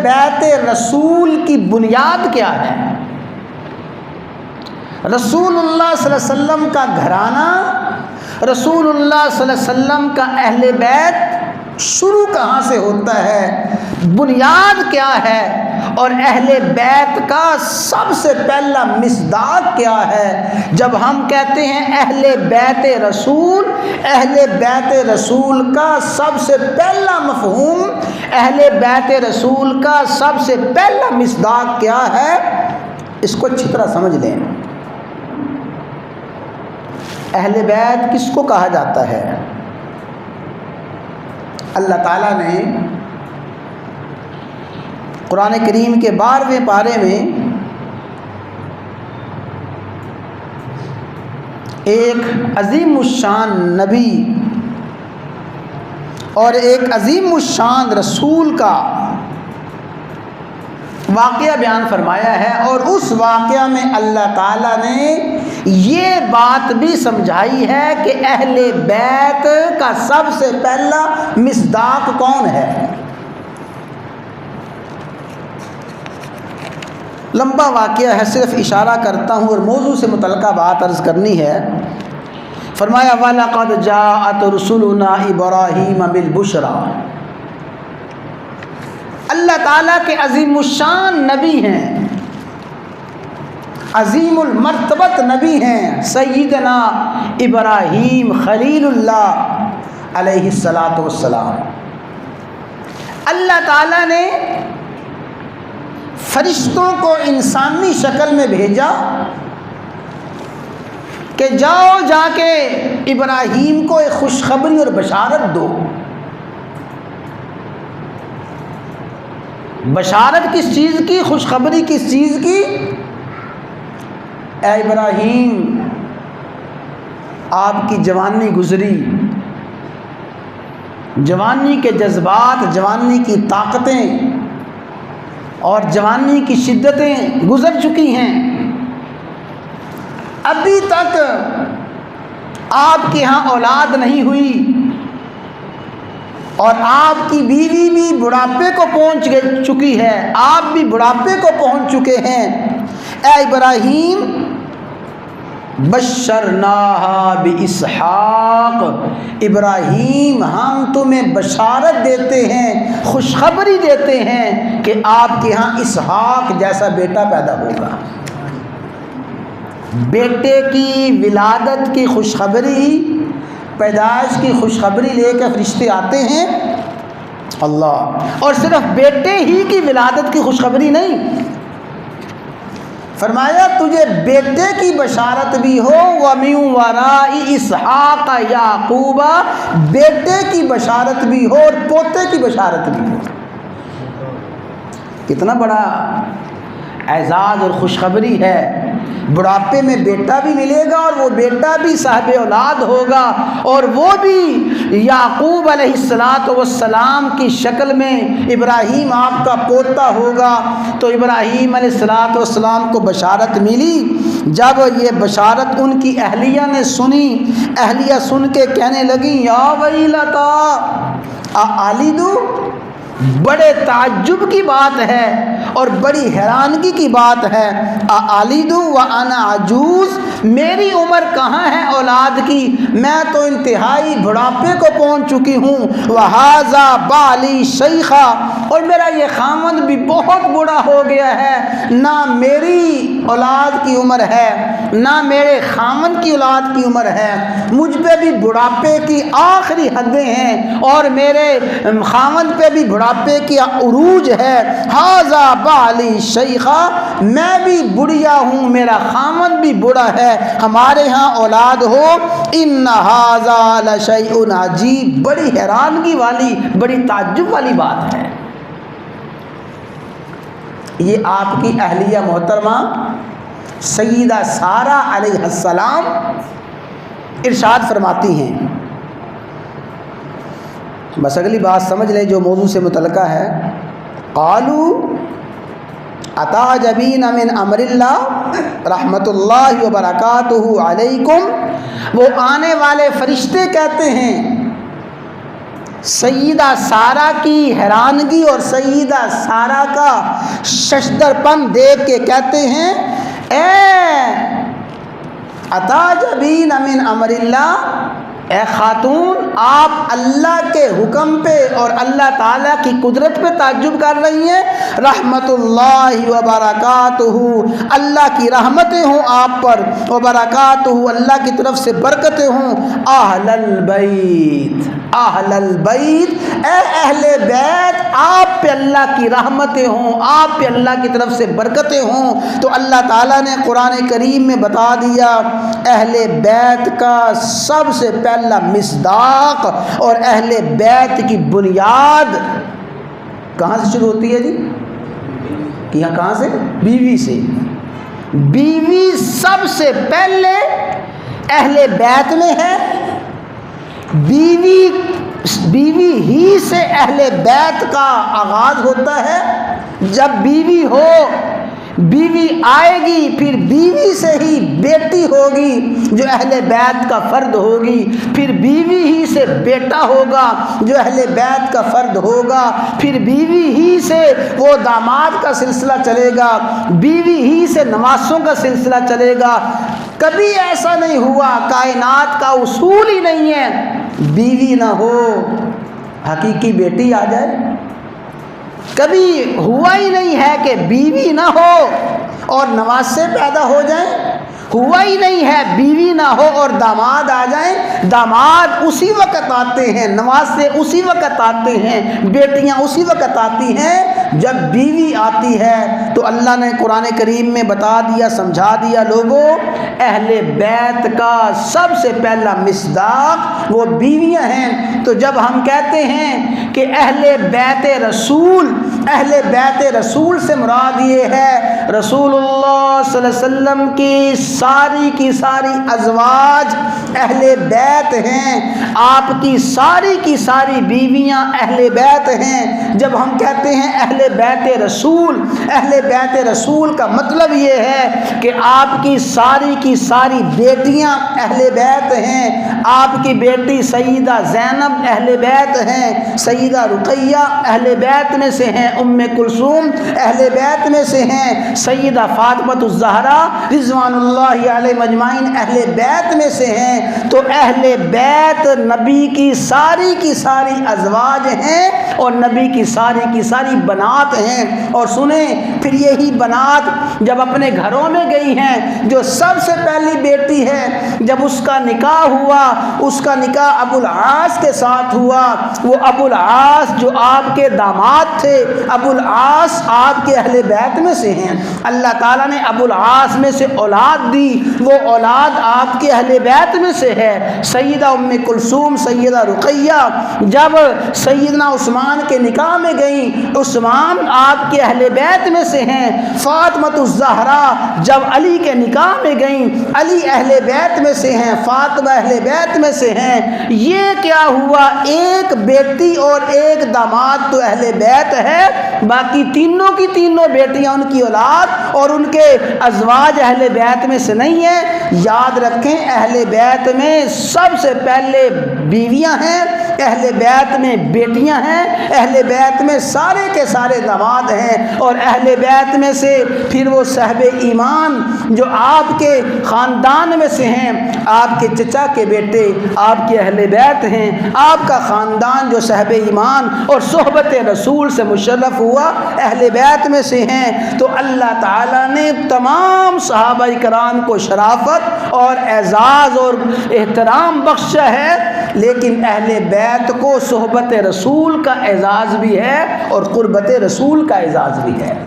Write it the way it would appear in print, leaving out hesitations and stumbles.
بیت رسول کی بنیاد کیا ہے؟ رسول اللہ صلی اللہ علیہ وسلم کا گھرانہ، رسول اللہ صلی اللہ علیہ وسلم کا اہل بیت شروع کہاں سے ہوتا ہے، بنیاد کیا ہے، اور اہل بیت کا سب سے پہلا مصداق کیا ہے؟ جب ہم کہتے ہیں اہل بیت رسول، اہل بیت رسول کا سب سے پہلا مفہوم، اہل بیت رسول کا سب سے پہلا مصداق کیا ہے، اس کو اچھی طرح سمجھ لیں۔ اہل بیت کس کو کہا جاتا ہے؟ اللہ تعالیٰ نے قرآن کریم کے 12ویں پارے میں ایک عظیم الشان نبی اور ایک عظیم الشان رسول کا واقعہ بیان فرمایا ہے، اور اس واقعہ میں اللہ تعالیٰ نے یہ بات بھی سمجھائی ہے کہ اہل بیت کا سب سے پہلا مصداق کون ہے۔ لمبا واقعہ ہے، صرف اشارہ کرتا ہوں اور موضوع سے متعلقہ بات عرض کرنی ہے۔ فرمایا وَلَقَدْ جَاءَتْ رُسُلُنَا إِبْرَاهِيمَ بِالْبُشْرَى، اللہ تعالیٰ کے عظیم الشان نبی ہیں، عظیم المرتبت نبی ہیں سیدنا ابراہیم خلیل اللہ علیہ الصلاۃ والسلام۔ اللہ تعالیٰ نے فرشتوں کو انسانی شکل میں بھیجا کہ جاؤ جا کے ابراہیم کو ایک خوشخبری اور بشارت دو۔ بشارت کس چیز کی؟ خوشخبری کس چیز کی؟ اے ابراہیم، آپ کی جوانی گزری، جوانی کے جذبات، جوانی کی طاقتیں اور جوانی کی شدتیں گزر چکی ہیں، ابھی تک آپ کے ہاں اولاد نہیں ہوئی، اور آپ کی بیوی بھی بڑھاپے کو پہنچ چکی ہے، آپ بھی بڑھاپے کو پہنچ چکے ہیں۔ اے ابراہیم، بشرناہا باسحاق، ابراہیم ہم تمہیں بشارت دیتے ہیں، خوشخبری دیتے ہیں کہ آپ کے ہاں اسحاق جیسا بیٹا پیدا ہوگا۔ بیٹے کی ولادت کی خوشخبری، پیدائش کی خوشخبری لے کے فرشتے آتے ہیں اللہ، اور صرف بیٹے ہی کی ولادت کی خوشخبری نہیں، فرمایا تجھے بیٹے کی بشارت بھی ہو، وَمِن وَرَاءِ إِسْحَاقَ يَعْقُوبَ، بیٹے کی بشارت بھی ہو اور پوتے کی بشارت بھی ہو۔ کتنا بڑا اعزاز اور خوشخبری ہے، بڑھاپے میں بیٹا بھی ملے گا اور وہ بیٹا بھی صاحب اولاد ہوگا، اور وہ بھی یعقوب علیہ السلام کی شکل میں ابراہیم آپ کا پوتا ہوگا۔ تو ابراہیم علیہ السلام کو بشارت ملی، جب یہ بشارت ان کی اہلیہ نے سنی، اہلیہ سن کے کہنے لگی یا ویلتا آلیدو، بڑے تعجب کی بات ہے اور بڑی حیرانگی کی بات ہے، آلیدو وانا عجوز، میری عمر کہاں ہے اولاد کی، میں تو انتہائی بڑھاپے کو پہنچ چکی ہوں، وہذا بالی شیخا، اور میرا یہ خامند بھی بہت بوڑھا ہو گیا ہے، نہ میری اولاد کی عمر ہے نہ میرے خامند کی اولاد کی عمر ہے، مجھ پہ بھی بڑھاپے کی آخری حدیں ہیں اور میرے خامند پہ بھی بڑھاپے کی عروج ہے، ھذا بالی شیخا، میں بھی بڑھیا ہوں، میرا خامند بھی بوڑھا ہے، ہمارے ہاں اولاد ہو، ان ھذا لشیء عجیب، بڑی حیرانگی والی، بڑی تعجب والی بات ہے۔ یہ آپ کی اہلیہ محترمہ سیدہ سارہ علیہ السلام ارشاد فرماتی ہیں۔ بس اگلی بات سمجھ لیں جو موضوع سے متعلقہ ہے، قالوا اتعجبین من امر اللہ رحمت اللہ وبرکاتہ علیکم، وہ آنے والے فرشتے کہتے ہیں سیدہ سارہ کی حیرانگی اور سیدہ سارہ کا ششدر پن دیکھ کے کہتے ہیں اے اتعجبین من امر اللہ، اے خاتون آپ اللہ کے حکم پہ اور اللہ تعالیٰ کی قدرت پہ تعجب کر رہی ہیں؟ رحمت اللہ وبرکاتہ، اللہ کی رحمتیں ہوں آپ پر، وبرکاتہ اللہ کی طرف سے برکتیں ہوں، اہل البیت، اہل البیت، اے اہل بیت آپ پہ اللہ کی رحمتیں ہوں، آپ پہ اللہ کی طرف سے برکتیں ہوں۔ تو اللہ تعالیٰ نے قرآن کریم میں بتا دیا اہل بیت کا سب سے پہلا مصداق اور اہل بیت کی بنیاد کہاں سے شروع ہوتی ہے جی؟ کہاں سے؟ بیوی سے۔ بیوی سب سے پہلے اہل بیت میں ہے، بیوی ہی سے اہل بیت کا آغاز ہوتا ہے۔ جب بیوی ہو، بیوی آئے گی، پھر بیوی سے ہی بیٹی ہوگی جو اہل بیت کا فرد ہوگی، پھر بیوی ہی سے بیٹا ہوگا جو اہل بیت کا فرد ہوگا، پھر بیوی ہی سے وہ داماد کا سلسلہ چلے گا، بیوی ہی سے نواسوں کا سلسلہ چلے گا۔ کبھی ایسا نہیں ہوا، کائنات کا اصول ہی نہیں ہے بیوی نہ ہو حقیقی بیٹی آ جائے۔ کبھی ہوا ہی نہیں ہے کہ بیوی نہ ہو اور نواسے پیدا ہو جائیں، ہوا ہی نہیں ہے بیوی نہ ہو اور داماد آ جائیں۔ داماد اسی وقت آتے ہیں، نواسے اسی وقت آتے ہیں، بیٹیاں اسی وقت آتی ہیں جب بیوی آتی ہے۔ تو اللہ نے قرآن کریم میں بتا دیا، سمجھا دیا، لوگوں اہل بیت کا سب سے پہلا مصداق وہ بیویاں ہیں۔ تو جب ہم کہتے ہیں کہ اہل بیت رسول، اہل بیت رسول سے مراد یہ ہے رسول اللہ صلی اللہ علیہ وسلم کی ساری ازواج اہل بیت ہیں، آپ کی ساری بیویاں اہل بیت ہیں۔ جب ہم کہتے ہیں اہل بیت رسول، اہل بیت رسول کا مطلب یہ ہے کہ آپ کی ساری بیٹیاں اہل بیت ہیں۔ آپ کی بیٹی سیدہ زینب اہل بیت ہیں، سیدہ رقیہ اہل بیت میں سے ہیں، ام کلثوم اہل بیت میں سے ہیں، سیدہ فاطمہ الزہرا رضوان اللہ علیہ مجمعین اہل بیت میں سے ہیں۔ تو اہل بیت نبی کی ساری ازواج ہیں اور نبی کی ساری بنات ہیں۔ اور سنیں پھر یہی بنات جب اپنے گھروں میں گئی ہیں، جو سب سے پہلی بیٹی ہے جب اس کا نکاح ہوا، اس کا نکاح ابو العاص کے ساتھ ہوا۔ وہ ابو العاص جو آپ کے داماد تھے، ابو العاص آپ کے اہل بیت میں سے ہیں۔ اللہ تعالیٰ نے ابو العاص میں سے اولاد دی، وہ اولاد آپ کے اہل بیت میں سے ہے۔ سیدہ ام کلثوم، سیدہ رقیہ جب سیدنا عثمان کے نکاح میں گئیں، عثمان آپ کے اہل بیت میں سے ہیں۔ فاطمہ الزہرا جب علی کے نکاح میں گئیں، علی اہل بیت میں سے ہیں، فاطمہ اہل بیت میں سے ہیں۔ یہ کیا ہوا؟ ایک بیٹی اور ایک داماد تو اہل بیت ہے، باقی تینوں کی تینوں بیٹیاں ان کی اولاد اور ان کے ازواج اہل بیت میں سے نہیں ہیں۔ یاد رکھیں اہل بیت میں سب سے پہلے بیویاں ہیں، اہل بیت میں بیٹیاں ہیں، اہل بیت میں سارے کے سارے داماد ہیں، اور اہل بیت میں سے پھر وہ صاحب ایمان جو آپ کے خاندان میں سے ہیں، آپ کے چچا کے بیٹے آپ کے اہل بیت ہیں، آپ کا خاندان جو صاحب ایمان اور صحبت رسول سے مشرف ہوا اہل بیت میں سے ہیں۔ تو اللہ تعالیٰ نے تمام صحابہ کرام کو شرافت اور اعزاز اور احترام بخشا ہے، لیکن اہل بیت کو صحبت رسول کا اعزاز بھی ہے اور قربت رسول کا اعزاز بھی ہے۔